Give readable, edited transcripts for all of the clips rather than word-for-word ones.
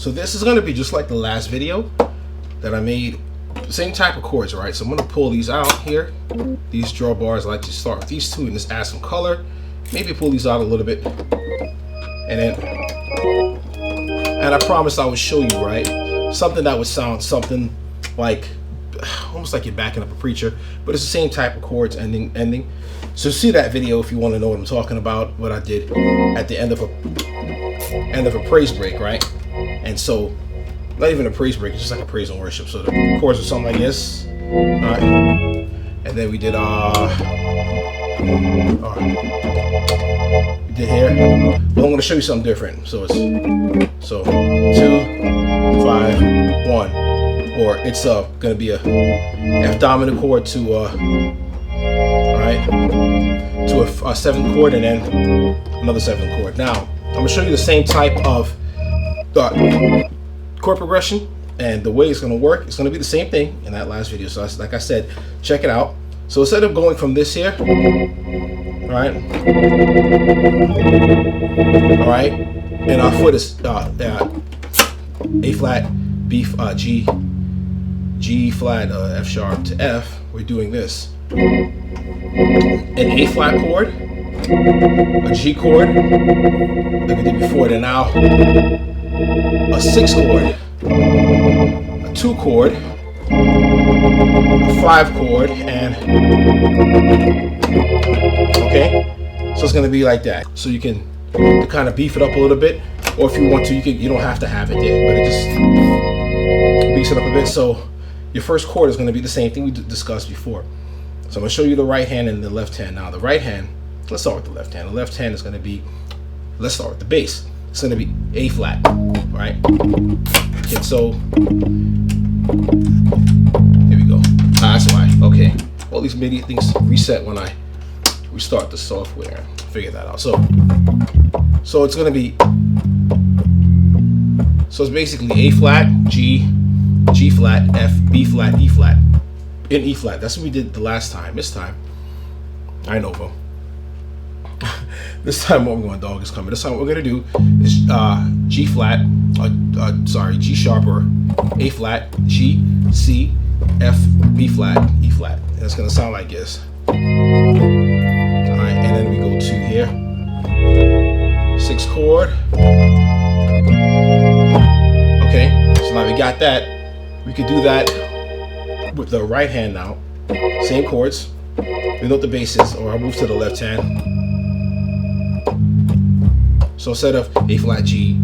So this is going to be just like the last video that I made. Same type of chords, right? So I'm going to pull these out here. These drawbars, I like to start with these two and just add some color. Maybe pull these out a little bit. And I promised I would show you, right? Something that would sound something like, almost like you're backing up a preacher, but it's the same type of chords ending. So see that video if you want to know what I'm talking about, what I did at the end of a praise break, right? And so, not even a praise break, it's just like a praise and worship. So the chords are something like this, all right? And then we did we did here. But I'm going to show you something different. So it's 2, 5, 1, or it's going to be a F dominant chord to all right, to a 7th chord and then another 7th chord. Now I'm going to show you the same type of chord progression, and the way it's going to work, it's going to be the same thing in that last video. So like I said, check it out. So instead of going from this here, all right, and our foot is A flat, B, G flat, F sharp to F. We're doing this: an A flat chord, a G chord, like we did before. Then now a 6 chord, a 2 chord, a 5 chord, and okay, so it's going to be like that. So you can kind of beef it up a little bit, or if you want to, you don't have to have it there, but it just beefs it up a bit. So your first chord is going to be the same thing we discussed before. So I'm going to show you the right hand and the left hand. Now the right hand, let's start with the left hand. The left hand is going to be, let's start with the bass. It's going to be A flat, right? Okay, so here we go. That's why. Okay, all these MIDI things reset when I restart the software. Figure that out. So it's going to be, so it's basically A flat, G, G flat, F, B flat, E flat, in E flat. That's what we did the last time. This time, I know, bro. This time what we're going, dog is coming. This time what we're going to do is G flat, G sharp or A flat, G, C, F, B flat, E flat. And it's going to sound like this. All right, and then we go to here, 6 chord. Okay, so now we got that. We could do that with the right hand now. Same chords. We know what the bass is, or I'll move to the left hand. So instead of A flat, G,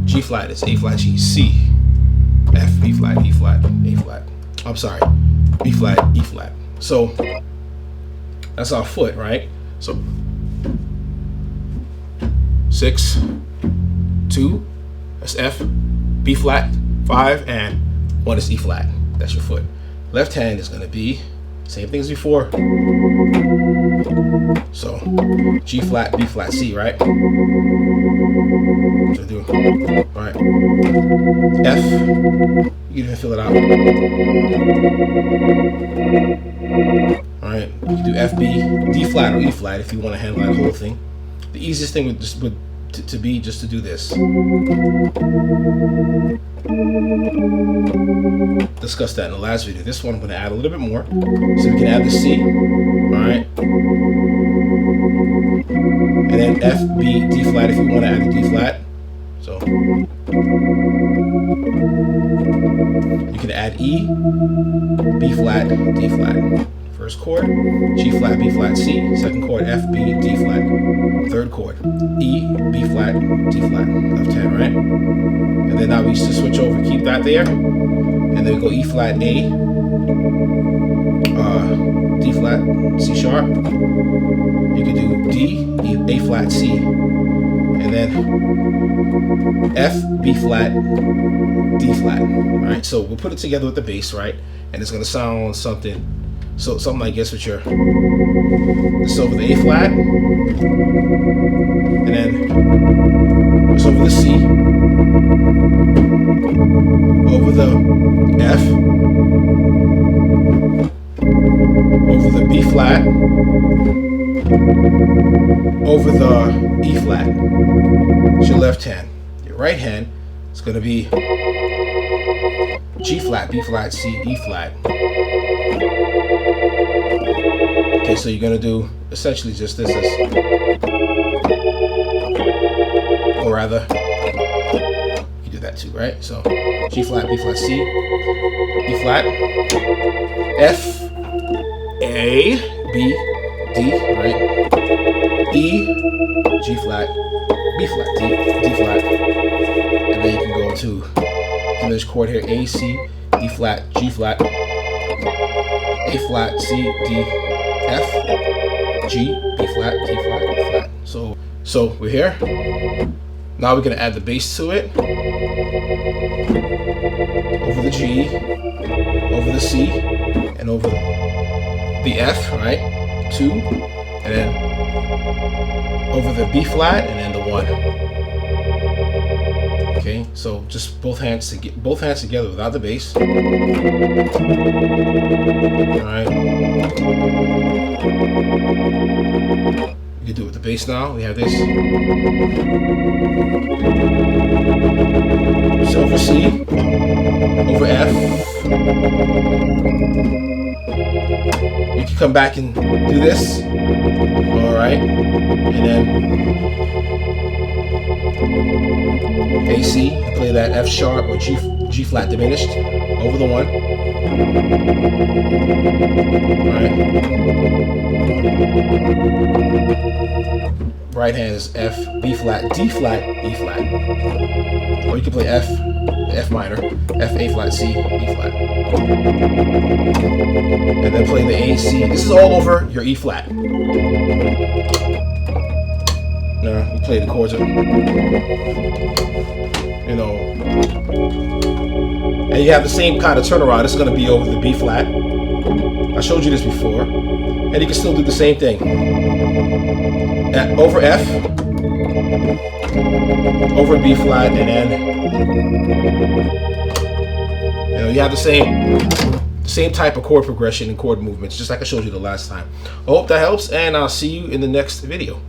G flat, it's A flat, G, C, F, B flat, E flat, A flat. I'm sorry, B flat, E flat. So that's our foot, right? So 6, 2, that's F, B flat, 5, and 1 is E flat. That's your foot. Left hand is going to be same thing as before. So G flat, B flat, C, right? So do, right? F, you can even fill it out. All right, you can do F, B, D flat, or E flat if you want to handle that whole thing. The easiest thing would just to be just to do this. Discuss that in the last video. This one I'm going to add a little bit more, so we can add the C. All right, and then F, B, D flat if you want to add the D flat. So you can add E, B flat, D flat. First chord, G flat, B flat, C. Second chord, F, B, D flat. Third chord, E, B flat, D flat. Left hand, right? And then now we just switch over, keep that there. And then we go E flat, A, D flat, C sharp. You can do D, A flat, C. And then F, B flat, D flat. All right, so we'll put it together with the bass, right? And it's going to sound something. So something like this with your, this over the A flat, and then it's over the C, over the F, over the B flat, over the E flat. It's your left hand. Your right hand It's going to be G flat, B flat, C, E flat. Okay, so you're going to do essentially just this, or rather, you do that too, right? So G flat, B flat, C, E flat, F, A, B, D, right? E, G flat, B flat, D flat, and then you can go to diminished chord here: A, C, E flat, G flat, A flat, C, D, F, G, B flat, D flat, E flat. So we're here. Now we're gonna add the bass to it. Over the G, over the C, and over the F, right? 2, and then over the B flat, and then the 1. Okay, so just both hands together without the bass. All right. You can do it with the bass now. We have this. So over C, over F. You can come back and do this. All right, and then A, C, play that F sharp or G flat diminished over the 1. All right. Right hand is F, B flat, D flat, E flat. Or you can play F, F minor, F, A flat, C, E flat. And then play the A, C. This is all over your E flat. Now you play the chords, you know, and you have the same kind of turnaround. It's going to be over the B flat. I showed you this before, and you can still do the same thing. Over F, over B flat, and then you have the same type of chord progression and chord movements, just like I showed you the last time. I hope that helps, and I'll see you in the next video.